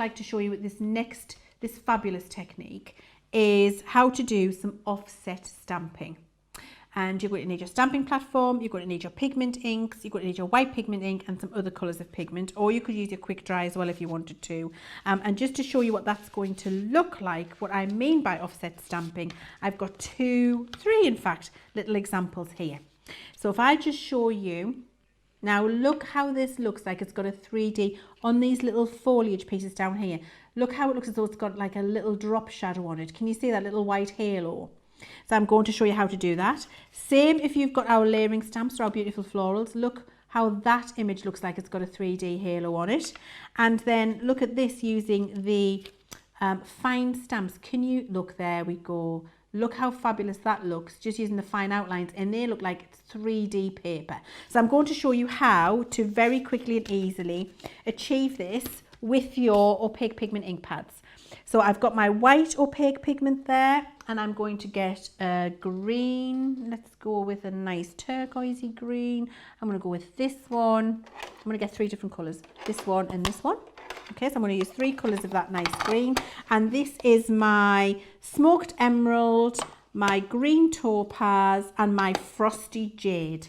like to show you with this fabulous technique is how to do some offset stamping. And you're going to need your stamping platform, you're going to need your pigment inks, you're going to need your white pigment ink and some other colours of pigment, or you could use your quick dry as well if you wanted to. And just to show you what that's going to look like, what I mean by offset stamping, I've got three in fact, little examples here. So if I just show you, now look how this looks like it's got a 3D on these little foliage pieces down here. Look how it looks as though it's got like a little drop shadow on it. Can you see that little white halo? So I'm going to show you how to do that. Same if you've got our layering stamps or our beautiful florals. Look how that image looks like it's got a 3D halo on it. And then look at this using the fine stamps. Can you look? There we go. Look how fabulous that looks, just using the fine outlines, and they look like it's 3D paper. So I'm going to show you how to very quickly and easily achieve this with your opaque pigment ink pads. So I've got my white opaque pigment there, and I'm going to get a green. Let's go with a nice turquoisey green. I'm going to go with this one. I'm going to get 3 different colours, this one and this one. Okay, so I'm going to use 3 colours of that nice green. And this is my smoked emerald, my green topaz and my frosty jade.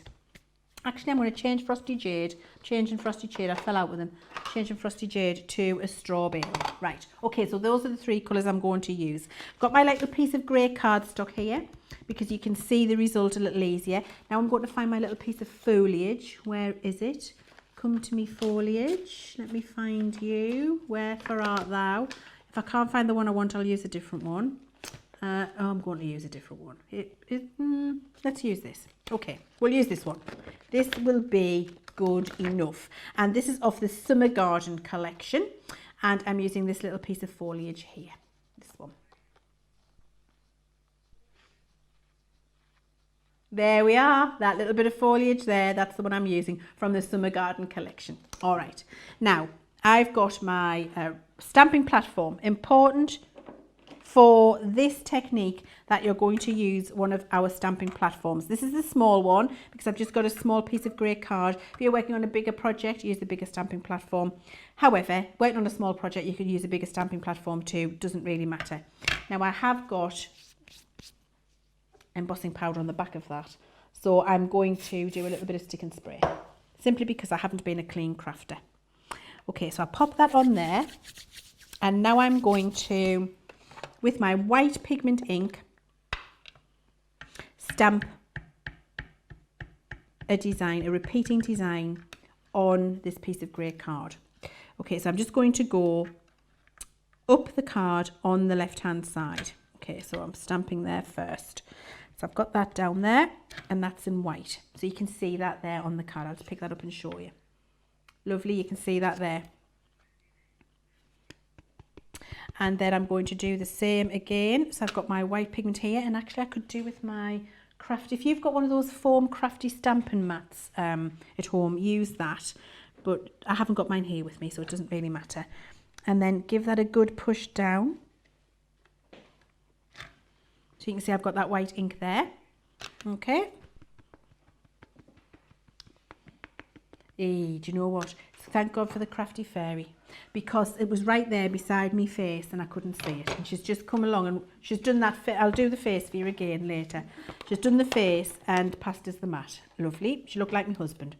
Actually, I'm going to change frosty jade. Changing frosty jade, I fell out with them. Changing frosty jade to a strawberry. Right, okay, so those are the 3 colours I'm going to use. Got my little piece of grey cardstock here because you can see the result a little easier. Now I'm going to find my little piece of foliage. Where is it? Come to me, foliage. Let me find you. Wherefore art thou? If I can't find the one I want, I'll use a different one. I'm going to use a different one. Let's use this. Okay, we'll use this one. This will be good enough. And this is off the Summer Garden collection. And I'm using this little piece of foliage here. This one. There we are. That little bit of foliage there. That's the one I'm using from the Summer Garden collection. All right. Now, I've got my stamping platform. Important for this technique that you're going to use one of our stamping platforms. This is the small one because I've just got a small piece of grey card. If you're working on a bigger project, use the bigger stamping platform. However, working on a small project, you could use a bigger stamping platform too. Doesn't really matter. Now I have got embossing powder on the back of that. So I'm going to do a little bit of stick and spray simply because I haven't been a clean crafter. Okay, so I pop that on there and now I'm going to, with my white pigment ink, stamp a design, a repeating design on this piece of grey card. Okay, so I'm just going to go up the card on the left hand side. Okay, so I'm stamping there first. So I've got that down there and that's in white. So you can see that there on the card. I'll just pick that up and show you. Lovely, you can see that there. And then I'm going to do the same again. So I've got my white pigment here, and actually I could do with my craft. If you've got one of those foam crafty stamping mats at home, use that. But I haven't got mine here with me, so it doesn't really matter. And then give that a good push down. So you can see I've got that white ink there. Okay. Hey, do you know what? Thank God for the crafty fairy, because it was right there beside me face and I couldn't see it. And she's just come along and she's done that. I'll do the face for you again later. She's done the face and passed us the mat. Lovely. She looked like my husband.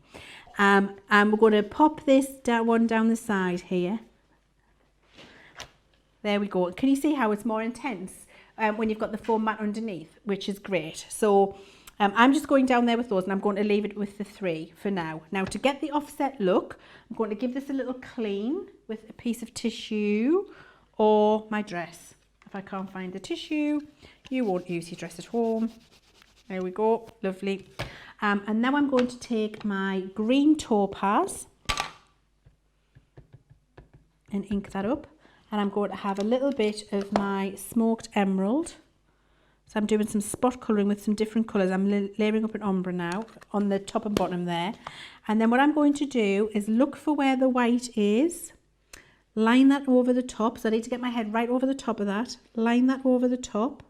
And we're going to pop this one down the side here. There we go. Can you see how it's more intense when you've got the foam mat underneath, which is great. So I'm just going down there with those and I'm going to leave it with the 3 for now. Now to get the offset look, I'm going to give this a little clean with a piece of tissue or my dress. If I can't find the tissue, you won't use your dress at home. There we go, lovely. And now I'm going to take my green topaz and ink that up. And I'm going to have a little bit of my smoked emerald. So I'm doing some spot colouring with some different colours. I'm layering up an ombre now on the top and bottom there. And then what I'm going to do is look for where the white is. Line that over the top. So I need to get my head right over the top of that. Line that over the top,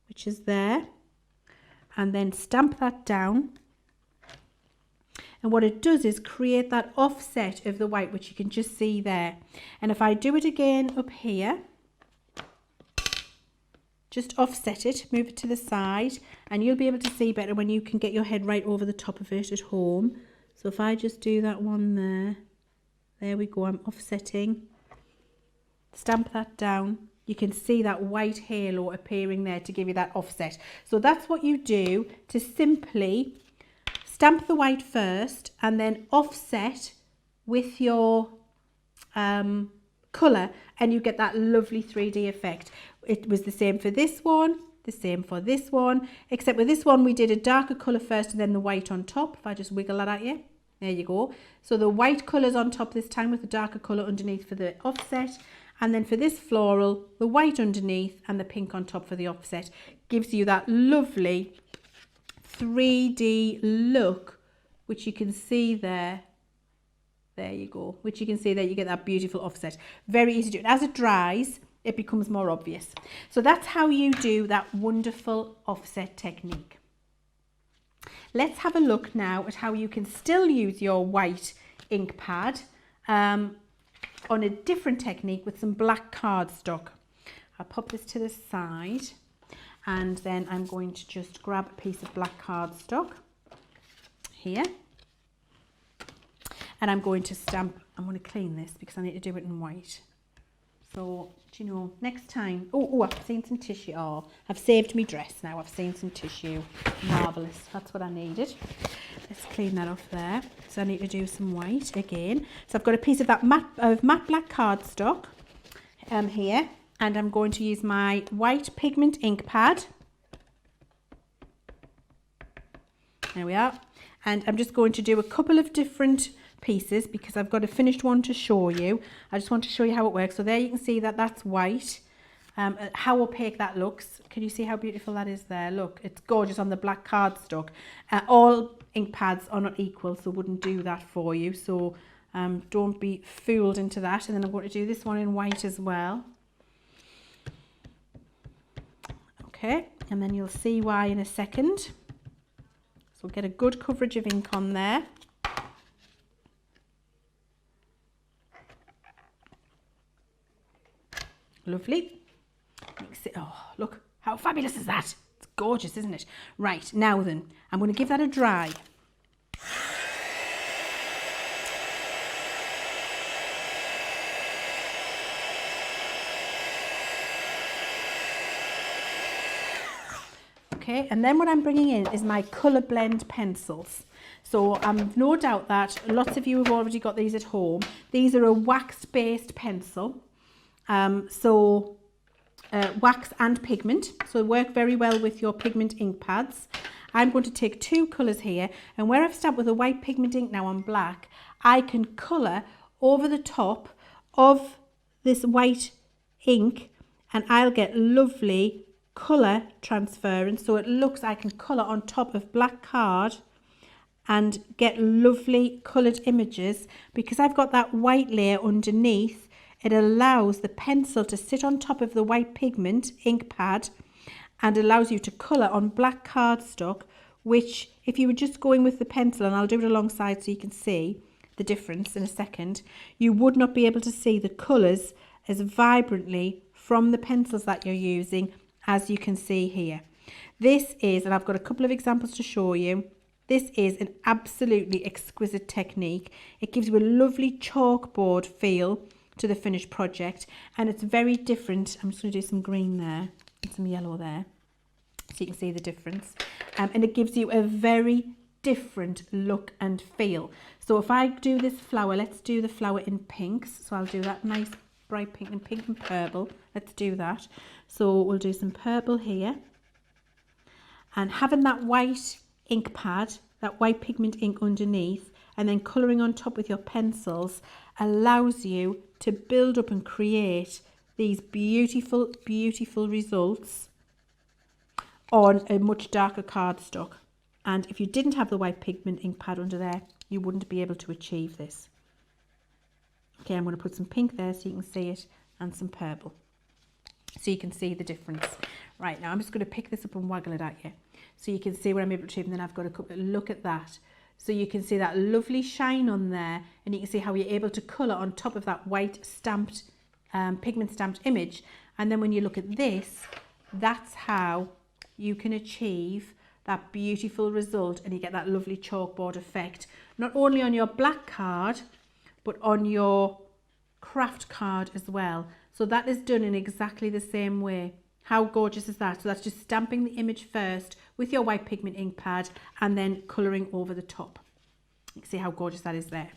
which is there. And then stamp that down. And what it does is create that offset of the white, which you can just see there. And if I do it again up here, just offset it, move it to the side, and you'll be able to see better when you can get your head right over the top of it at home. So if I just do that one there we go, I'm offsetting, stamp that down. You can see that white halo appearing there to give you that offset. So that's what you do to simply stamp the white first and then offset with your colour, and you get that lovely 3D effect. It was the same for this one, the same for this one, except with this one we did a darker colour first and then the white on top. If I just wiggle that at you, there you go. So the white colour's on top this time with the darker colour underneath for the offset. And then for this floral, the white underneath and the pink on top for the offset gives you that lovely 3D look, which you can see there. There you go, which you can see there, you get that beautiful offset. Very easy to do. And as it dries, it becomes more obvious. So that's how you do that wonderful offset technique. Let's have a look now at how you can still use your white ink pad on a different technique with some black cardstock. I'll pop this to the side, and then I'm going to just grab a piece of black cardstock here, and I'm going to stamp. I'm going to clean this because I need to do it in white. So, do you know, next time, oh, I've seen some tissue. Oh, I've saved me dress now. I've seen some tissue. Marvellous. That's what I needed. Let's clean that off there. So I need to do some white again. So I've got a piece of that matte black cardstock here, and I'm going to use my white pigment ink pad. There we are. And I'm just going to do a couple of different pieces because I've got a finished one to show you. I just want to show you how it works. So there you can see that that's white, how opaque that looks. Can you see how beautiful that is there? Look, it's gorgeous on the black cardstock. All ink pads are not equal, so wouldn't do that for you, so don't be fooled into that. And then I'm going to do this one in white as well. Okay, and then you'll see why in a second. So get a good coverage of ink on there. Lovely. Oh, look, how fabulous is that? It's gorgeous, isn't it? Right, now then, I'm going to give that a dry. Okay, and then what I'm bringing in is my colour blend pencils. So I'm no doubt that lots of you have already got these at home. These are a wax-based pencil. Wax and pigment, so work very well with your pigment ink pads. I'm going to take two colours here, and where I've stamped with a white pigment ink now on black, I can colour over the top of this white ink, and I'll get lovely colour transference, so it looks I can colour on top of black card and get lovely coloured images. Because I've got that white layer underneath, it allows the pencil to sit on top of the white pigment ink pad and allows you to colour on black cardstock, which if you were just going with the pencil, and I'll do it alongside so you can see the difference in a second, you would not be able to see the colours as vibrantly from the pencils that you're using as you can see here. This is, and I've got a couple of examples to show you, this is an absolutely exquisite technique. It gives you a lovely chalkboard feel to the finished project, and it's very different. I'm just going to do some green there and some yellow there so you can see the difference, and it gives you a very different look and feel. So if I do this flower, let's do the flower in pinks. So I'll do that nice bright pink and purple. Let's do that. So we'll do some purple here, and having that white ink pad, that white pigment ink underneath, and then colouring on top with your pencils allows you to build up and create these beautiful, beautiful results on a much darker cardstock. And if you didn't have the white pigment ink pad under there, you wouldn't be able to achieve this. Okay, I'm going to put some pink there so you can see it, and some purple so you can see the difference. Right, now I'm just going to pick this up and waggle it at you so you can see what I'm able to achieve, and then I've got a couple. Look at that. So you can see that lovely shine on there, and you can see how you're able to colour on top of that white stamped, pigment stamped image. And then when you look at this, that's how you can achieve that beautiful result, and you get that lovely chalkboard effect, not only on your black card, but on your craft card as well. So that is done in exactly the same way. How gorgeous is that? So that's just stamping the image first with your white pigment ink pad and then colouring over the top. You can see how gorgeous that is there.